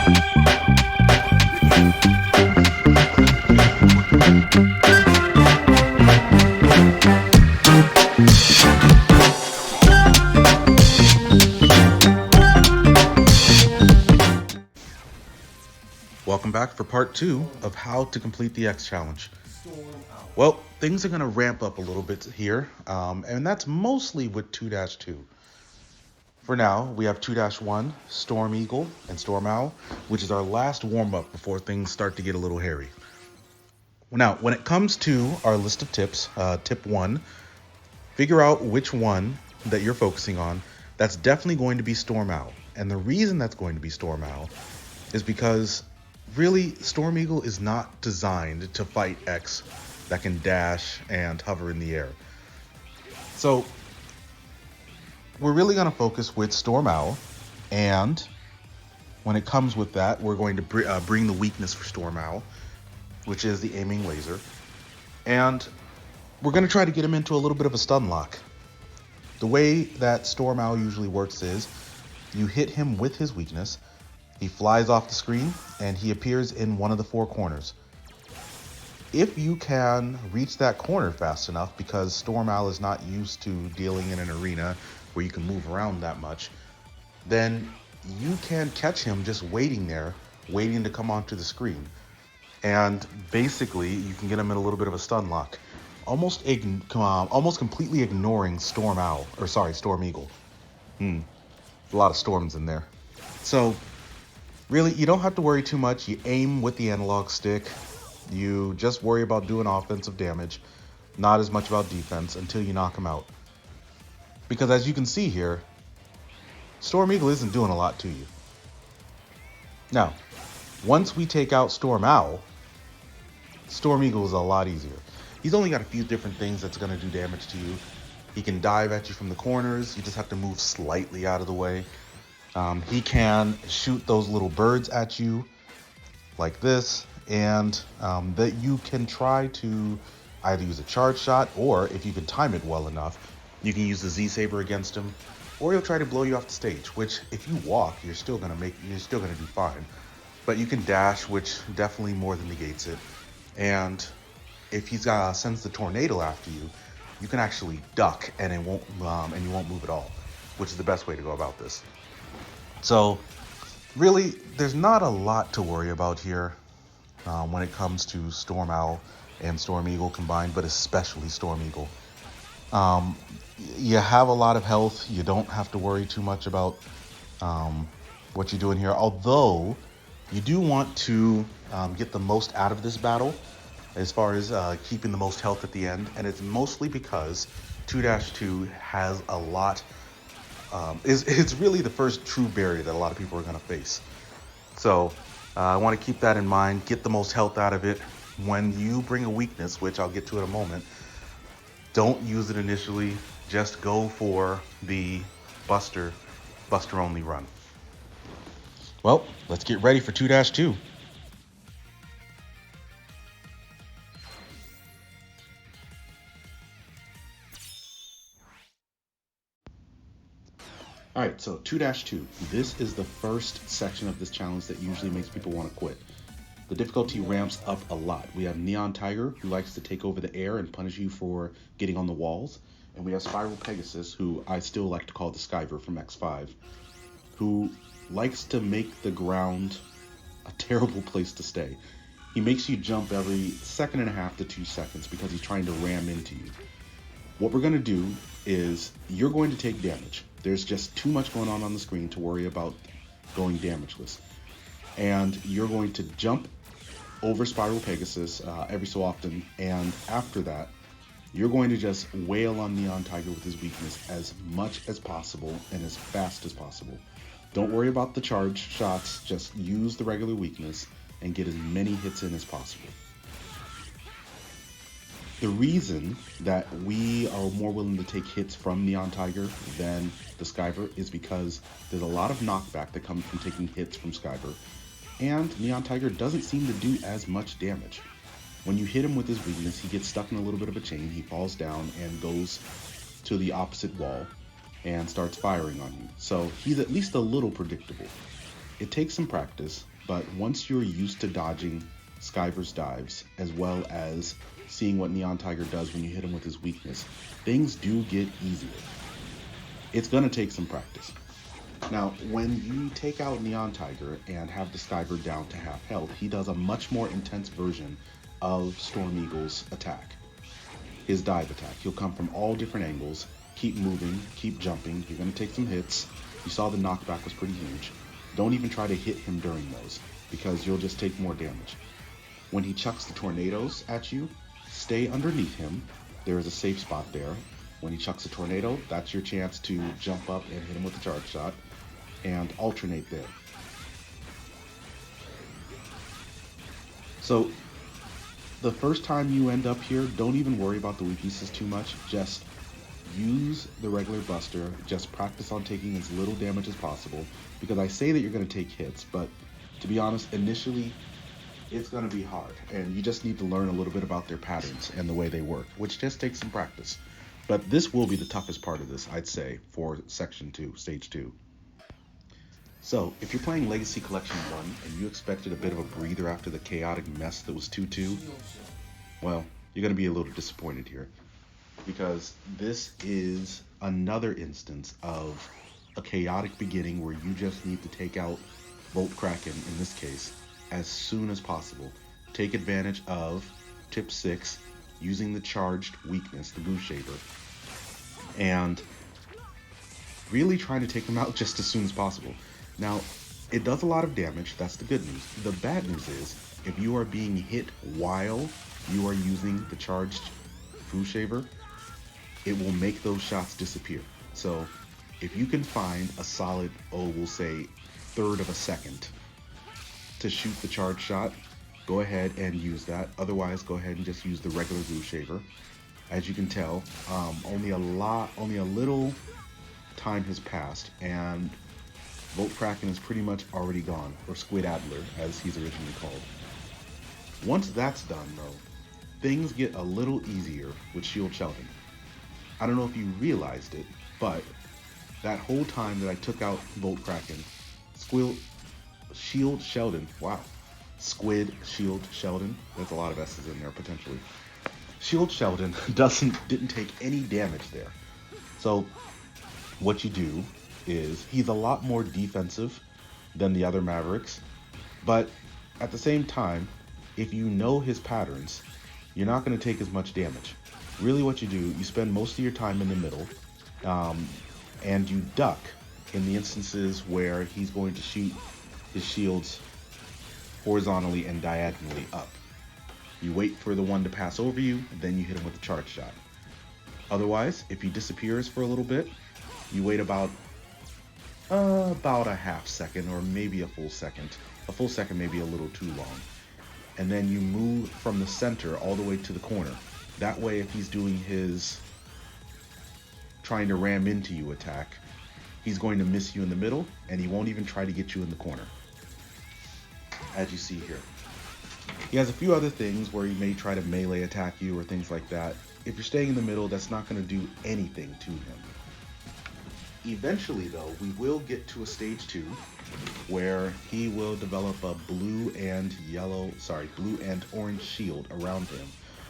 Welcome back for part 2 of how to complete the X challenge. Well, things are going to ramp up a little bit here, and that's mostly with 2-2. For now, we have 2-1, Storm Eagle and Storm Owl, which is our last warm-up before things start to get a little hairy. Now, when it comes to our list of tips, tip 1, figure out which one that you're focusing on. That's definitely going to be Storm Owl. And the reason that's going to be Storm Owl is because really, Storm Eagle is not designed to fight X that can dash and hover in the air. So we're really going to focus with Storm Owl, and when it comes with that, we're going to bring the weakness for Storm Owl, which is the aiming laser, and we're going to try to get him into a little bit of a stun lock. The way that Storm Owl usually works is you hit him with his weakness, he flies off the screen, and he appears in one of the 4 corners. If you can reach that corner fast enough, because Storm Owl is not used to dealing in an arena where you can move around that much, then you can catch him just waiting there, waiting to come onto the screen. And basically, you can get him in a little bit of a stun lock, almost completely ignoring Storm Eagle. A lot of storms in there. So really, you don't have to worry too much. You aim with the analog stick. You just worry about doing offensive damage, not as much about defense until you knock him out. Because as you can see here, Storm Eagle isn't doing a lot to you. Now, once we take out Storm Owl, Storm Eagle is a lot easier. He's only got a few different things that's going to do damage to you. He can dive at you from the corners. You just have to move slightly out of the way. He can shoot those little birds at you like this, and that you can try to either use a charge shot, or if you can time it well enough, you can use the Z-Saber against him, or he'll try to blow you off the stage, which if you walk, you're still gonna do fine. But you can dash, which definitely more than negates it. And if he sends the tornado after you, you can actually duck and you won't move at all, which is the best way to go about this. So really, there's not a lot to worry about here when it comes to Storm Owl and Storm Eagle combined, but especially Storm Eagle. You have a lot of health. You don't have to worry too much about what you're doing here, although you do want to get the most out of this battle as far as keeping the most health at the end, and it's mostly because 2-2 has a lot. It's really the first true barrier that a lot of people are going to face. So I want to keep that in mind. Get the most health out of it. When you bring a weakness, which I'll get to in a moment, don't use it initially. Just go for the Buster only run. Well, let's get ready for 2-2. Alright, so 2-2. This is the first section of this challenge that usually makes people want to quit. The difficulty ramps up a lot. We have Neon Tiger, who likes to take over the air and punish you for getting on the walls. And we have Spiral Pegasus, who I still like to call the Skiver from X5, who likes to make the ground a terrible place to stay. He makes you jump every 1.5 to 2 seconds because he's trying to ram into you. What we're going to do is you're going to take damage. There's just too much going on the screen to worry about going damageless. And you're going to jump over Spiral Pegasus every so often, and after that, you're going to just wail on Neon Tiger with his weakness as much as possible and as fast as possible. Don't worry about the charge shots, just use the regular weakness and get as many hits in as possible. The reason that we are more willing to take hits from Neon Tiger than the Skiver is because there's a lot of knockback that comes from taking hits from Skiver, and Neon Tiger doesn't seem to do as much damage. When you hit him with his weakness, he gets stuck in a little bit of a chain, he falls down and goes to the opposite wall and starts firing on you. So he's at least a little predictable. It takes some practice, but once you're used to dodging Skiver's dives, as well as seeing what Neon Tiger does when you hit him with his weakness, things do get easier. It's going to take some practice. Now, when you take out Neon Tiger and have the Skiver down to half health, he does a much more intense version of Storm Eagle's attack. His dive attack. He'll come from all different angles, keep moving, keep jumping. You're going to take some hits. You saw the knockback was pretty huge. Don't even try to hit him during those, because you'll just take more damage. When he chucks the tornadoes at you, stay underneath him. There is a safe spot there. When he chucks a tornado, that's your chance to jump up and hit him with a charge shot and alternate there. So the first time you end up here, don't even worry about the weaknesses too much. Just use the regular buster. Just practice on taking as little damage as possible, because I say that you're going to take hits, but to be honest, initially it's going to be hard, and you just need to learn a little bit about their patterns and the way they work, which just takes some practice. But this will be the toughest part of this, I'd say, for Section 2, Stage 2. So, if you're playing Legacy Collection 1 and you expected a bit of a breather after the chaotic mess that was 2-2, well, you're going to be a little disappointed here, because this is another instance of a chaotic beginning where you just need to take out Volt Kraken, in this case, as soon as possible. Take advantage of tip 6, using the charged weakness, the Blue Shaver, and really trying to take him out just as soon as possible. Now, it does a lot of damage. That's the good news. The bad news is, if you are being hit while you are using the charged Blue Shaver, it will make those shots disappear. So if you can find a solid, we'll say, third of a second to shoot the charge shot, go ahead and use that. Otherwise, go ahead and just use the regular Blue Shaver. As you can tell, only a little time has passed, and Volt Kraken is pretty much already gone, or Squid Adler, as he's originally called. Once that's done, though, things get a little easier with Shield Sheldon. I don't know if you realized it, but that whole time that I took out Volt Kraken, Shield Sheldon, wow, Squid Shield Sheldon, there's a lot of S's in there potentially. Shield Sheldon didn't take any damage there. So what you do is, he's a lot more defensive than the other Mavericks, but at the same time, if you know his patterns, you're not going to take as much damage. Really what you do, you spend most of your time in the middle, and you duck in the instances where he's going to shoot his shields horizontally and diagonally up. You wait for the one to pass over you, then you hit him with a charge shot. Otherwise, if he disappears for a little bit, you wait about a half second, or maybe a full second. A full second may be a little too long. And then you move from the center all the way to the corner. That way, if he's doing his trying to ram into you attack, he's going to miss you in the middle, and he won't even try to get you in the corner, as you see here. He has a few other things where he may try to melee attack you or things like that. If you're staying in the middle, that's not going to do anything to him. Eventually, though, we will get to a stage 2 where he will develop a blue and orange shield around him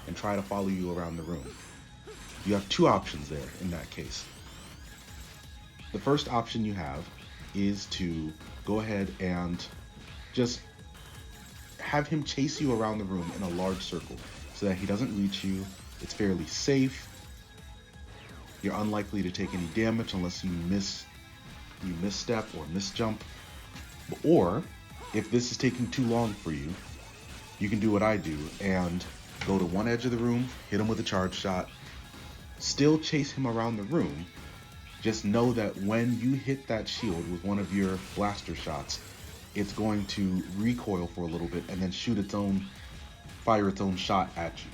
and try to follow you around the room. You have two options there in that case. The first option you have is to go ahead and just have him chase you around the room in a large circle so that he doesn't reach you. It's fairly safe. You're unlikely to take any damage unless you misstep or misjump. Or if this is taking too long for you, you can do what I do and go to one edge of the room, hit him with a charge shot, still chase him around the room. Just know that when you hit that shield with one of your blaster shots, it's going to recoil for a little bit and then fire its own shot at you.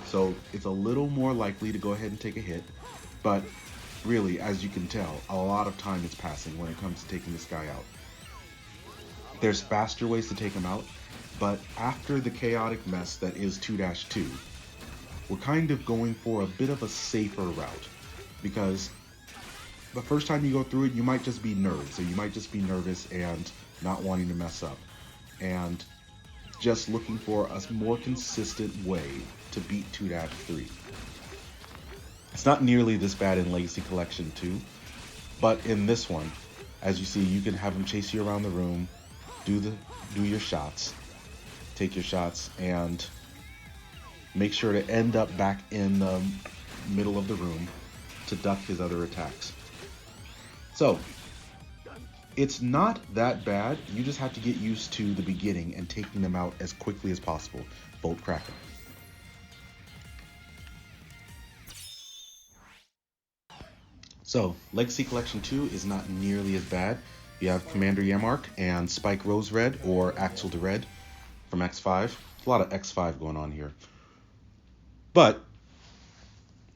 So it's a little more likely to go ahead and take a hit, but really, as you can tell, a lot of time is passing when it comes to taking this guy out. There's faster ways to take him out, but after the chaotic mess that is 2-2, we're kind of going for a bit of a safer route, because the first time you go through it, you might just be nervous, so you might just be nervous and not wanting to mess up. and just looking for a more consistent way to beat 2-3. It's not nearly this bad in Legacy Collection 2, but in this one, as you see, you can have him chase you around the room, do your shots, take your shots, and make sure to end up back in the middle of the room to duck his other attacks. So, it's not that bad. You just have to get used to the beginning and taking them out as quickly as possible. Bolt Kraken. So, Legacy Collection 2 is not nearly as bad. You have Commander Yammark and Spike Rose Red or Axel de Red from X5. A lot of X5 going on here. But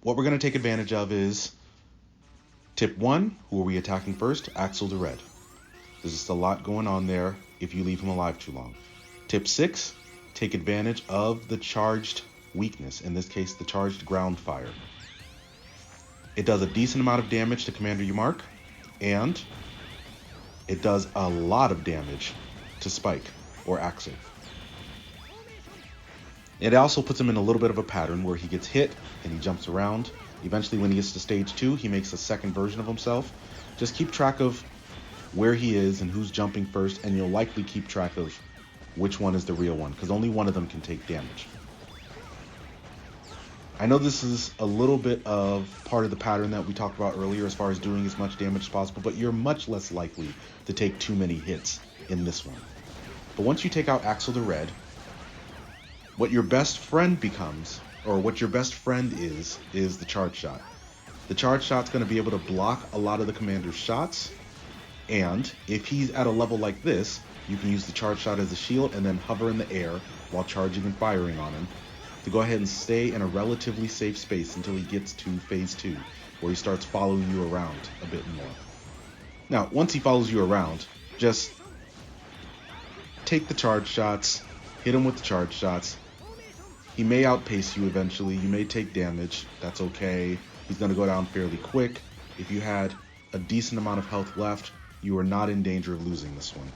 what we're going to take advantage of is tip 1, who are we attacking first? Axel de Red. There's just a lot going on there if you leave him alive too long. Tip 6, take advantage of the charged weakness, in this case the charged ground fire. It does a decent amount of damage to Commander Yammark, and it does a lot of damage to Spike or Axel. It also puts him in a little bit of a pattern where he gets hit and he jumps around. Eventually, when he gets to stage 2, he makes a second version of himself. Just keep track of where he is and who's jumping first, and you'll likely keep track of which one is the real one, because only one of them can take damage. I know this is a little bit of part of the pattern that we talked about earlier as far as doing as much damage as possible, but you're much less likely to take too many hits in this one. But once you take out Axel the Red, what your best friend becomes, or what your best friend is the charge shot. The charge shot's going to be able to block a lot of the commander's shots, and if he's at a level like this, you can use the charge shot as a shield and then hover in the air while charging and firing on him to go ahead and stay in a relatively safe space until he gets to phase 2, where he starts following you around a bit more. Now, once he follows you around, just take the charge shots, hit him with the charge shots. He may outpace you eventually. You may take damage. That's okay. He's going to go down fairly quick. If you had a decent amount of health left, you are not in danger of losing this one.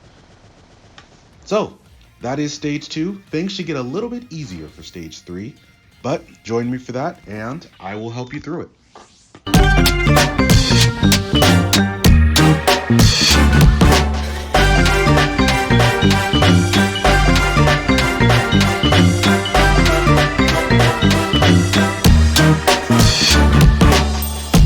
So, that is stage 2. Things should get a little bit easier for stage 3, but join me for that and I will help you through it.